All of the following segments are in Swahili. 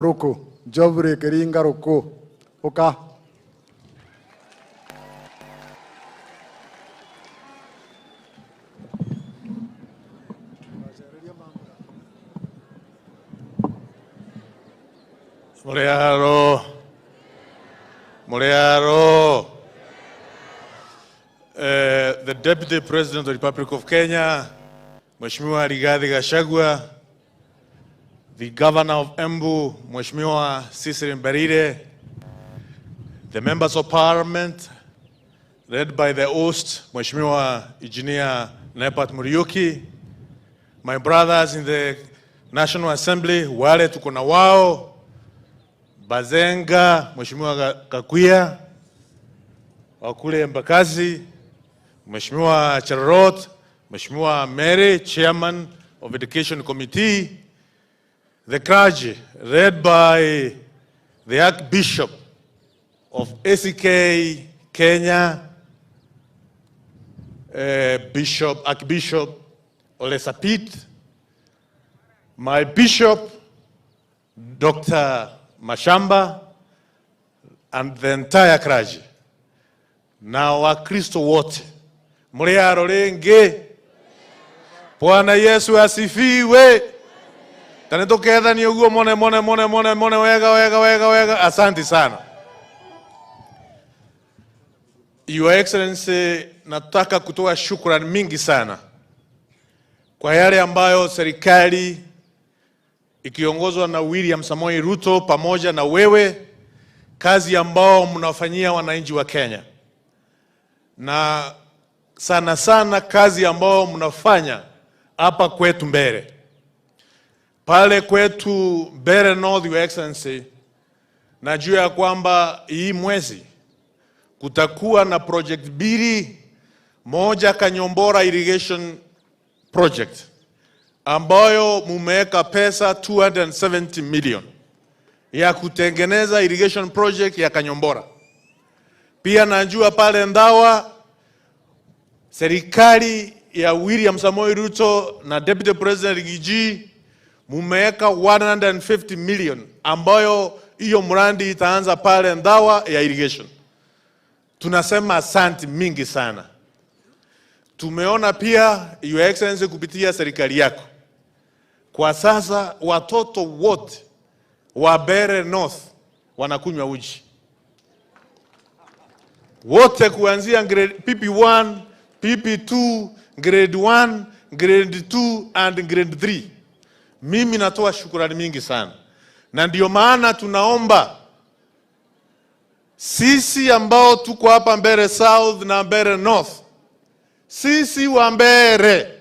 Ruku, Jovre Keringa Ruku, Oka. Muriaro. The Deputy President of the Republic of Kenya, Mheshimiwa Gachagua, the Governor of Embu, Mheshimiwa Mbarire, the Members of Parliament, led by the host, Mheshimiwa Engineer Nepat Muriuki, my brothers in the National Assembly, wale tuko na wao, Bazenga, Mheshimiwa Kakuya, wakule Mbakazi, Mheshimiwa Charot, Mheshimiwa Mary, Chairman of Education Committee, the clergy, led by the Archbishop of ACK Kenya, Archbishop Ole Sapit, my Bishop, Dr. Mashamba, and the entire clergy. Na Wakristo wote, Muriaro renge, Bwana Yesu asifiwe. Tanitokeza ni uguo mone wega, asante sana. Your Excellency, nataka kutoa shukrani mingi sana kwa yale ambayo serikali ikiongozwa na William Samoei Ruto pamoja na wewe, kazi ambao mnafanyia wananchi wa Kenya, na sana sana kazi ambao mnafanya hapa kwetu Mbeere. Pale kwetu Mbeere North, Your Excellency, najua ya kwamba hii mwezi kutakuwa na project mbili, moja Kanyombora Irrigation Project ambayo mumeweka pesa 270 million ya kutengeneza irrigation project ya Kanyombora. Pia najua pale Ndawa serikali ya William Samoei Ruto na Deputy President Gigi mumeweka 150 million ambayo hiyo mradi itaanza pale Ndawa ya irrigation. Tunasema asante mingi sana. Tumeona pia Your Excellency kupitia serikali yako, kwa sasa watoto wote wa Mbeere North wanakunywa uji. Wote kuanzia grade PP1, PP2, grade 1, grade 2 and grade 3. Mimi natoa shukrani mingi sana. Na ndio maana tunaomba sisi ambao tuko hapa Mbeere South na Mbeere North, sisi wa Mbeere,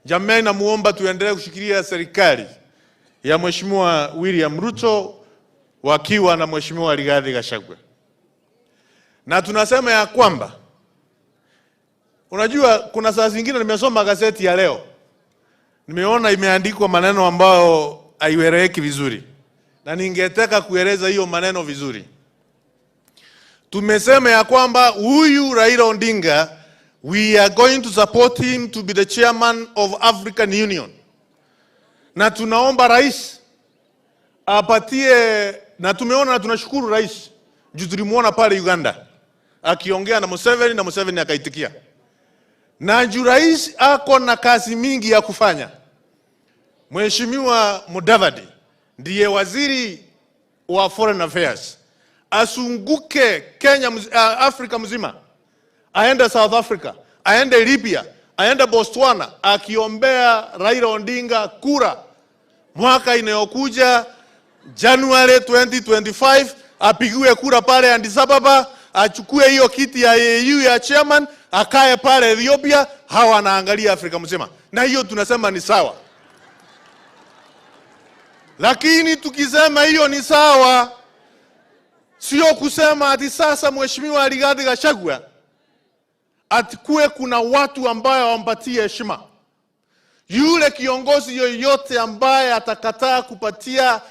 jamani, namuomba tuendelee kushikilia serikali ya Mheshimiwa William Ruto wakiwa na Mheshimiwa Gachagua. Na tunasema ya kwamba, unajua kuna saa zingine nimesoma gazeti ya leo, nimeona imeandikwa maneno ambayo haieleweki vizuri, na ningetaka kueleza hiyo maneno vizuri. Tumesema ya kwamba huyu Raila Odinga, we are going to support him to be the chairman of African Union. Na tunaomba rais apatie, na tumeona na tunashukuru rais, juu tulimuona pale Uganda akiongea na Museveni na Museveni akaitikia. Na juu rais ako na kazi mingi ya kufanya, Mheshimiwa Mudavadi ndiye waziri wa Foreign Affairs, asunguke Kenya, Afrika mzima, aende South Africa, aende Libya, aende Botswana, akiombea Raila Odinga kura mwaka inayokuja January 2025, apigiwe kura pale Addis Ababa, achukue hiyo kiti ya AU ya chairman, akae pale Ethiopia, hawa anaangalia Afrika mzima. Na hiyo tunasema ni sawa. Lakini tukisema hiyo ni sawa, sio kusema ati sasa Mheshimiwa Gachagua atikue kuna watu ambaye wampatie heshima. Yule kiongozi yoyote ambaye atakataa kupatia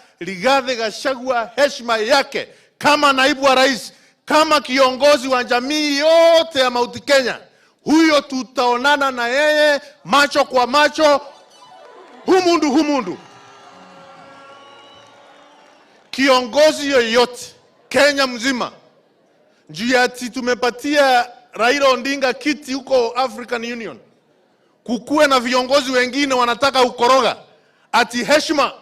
Gachagua heshima yake kama naibu wa rais, kama kiongozi wa jamii yote ya Mount Kenya, huyo tutaonana na yeye macho kwa macho, humundu. kiongozi yoyote Kenya mzima juu ya ati tumepatia Raila Odinga kiti huko African Union, kukuwe na viongozi wengine wanataka ukoroga ati heshima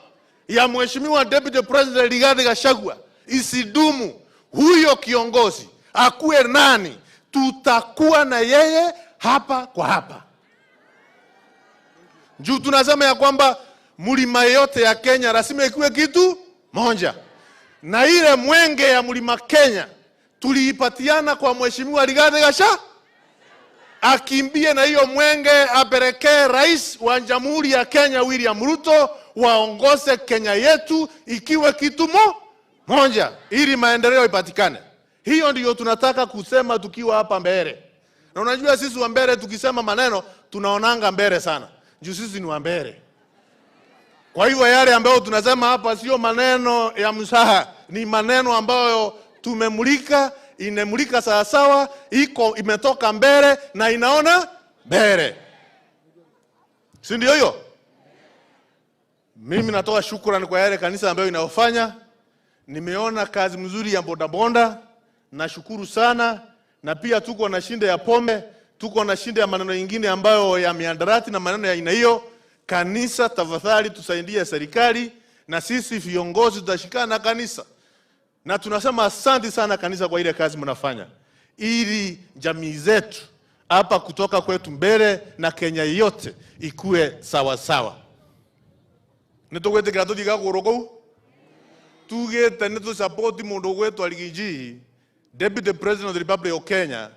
ya mheshimiwa Deputy President Gachagua isidumu, huyo kiongozi akuwe nani, tutakuwa na yeye hapa kwa hapa. Juu tunasema ya kwamba mlima yote ya Kenya lazima ikuwe kitu moja, na ile mwenge ya mlima Kenya tuliipatiana kwa mheshimiwa Gachagua akimbie na hiyo mwenge apelekee rais wa Jamhuri ya Kenya William Ruto, waongoze Kenya yetu ikiwe kitu moja ili maendeleo ipatikane. Hiyo ndiyo tunataka kusema tukiwa hapa mbele. Na unajua sisi wa mbele tukisema maneno tunaonanga mbele sana, juu sisi ni wa mbele. Kwa hivyo yale ambayo tunasema hapa sio maneno ya msaha, ni maneno ambayo tumemulika, inemulika sawa sawa, imetoka mbele na inaona mbele. Si ndio hiyo? Mimi natoa shukrani kwa yale kanisa ambayo inayofanya. Nimeona kazi mzuri ya bodaboda, nashukuru sana. Na pia tuko na shinda ya pombe, tuko na shinda ya maneno mengine ambayo ya miandarati na maneno ya aina hiyo. Kanisa, tafadhali tusaidie serikali, na sisi viongozi tutashikana na kanisa. Na tunasema asante sana kanisa kwa ile kazi mnafanya, ili jamii zetu hapa kutoka kwetu mbele na Kenya yote ikue sawa sawa. Nitogwete grato diga koroko tuge teneto support mundu gwetu aligiji Deputy President of the Republic of Kenya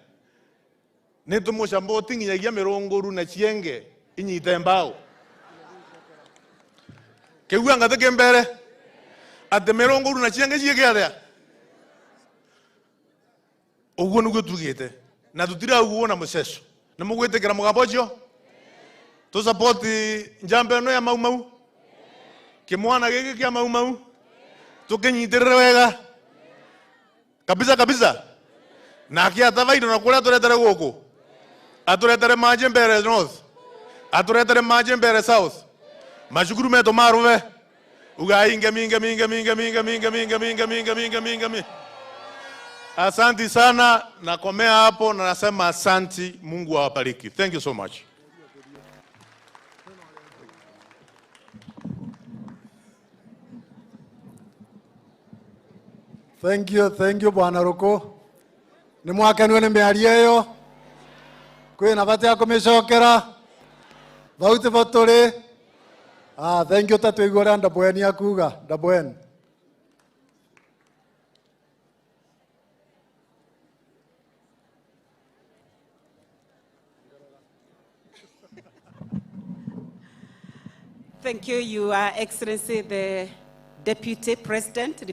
neto mo support nginya mirongo na chienge inyite mbao keguya ngateke mbere ate mirongo na chienge chiege aria uguo nugo tugite na tutira uguo na muceso na mugwitekera mugambocio to support njambe no ya mau kimwana giki kia mau tukinyitirire wega kabisa na kia tavaido na kuria turetere guku aturetere maji mbere north aturetere maji mbere south mashukuru meto maruve ugainge minga. Asante sana, nakomea hapo na nasema asante, Mungu awabariki. Thank you so much. Thank you Bwana Ruku. Ni mwakenwe ni miario iyo. Kwina bati ya kumicokera. Vauti voturi. Thank you tatu igora ndabweni akuga, ndabweni. Thank you, Your Excellency, the Deputy President.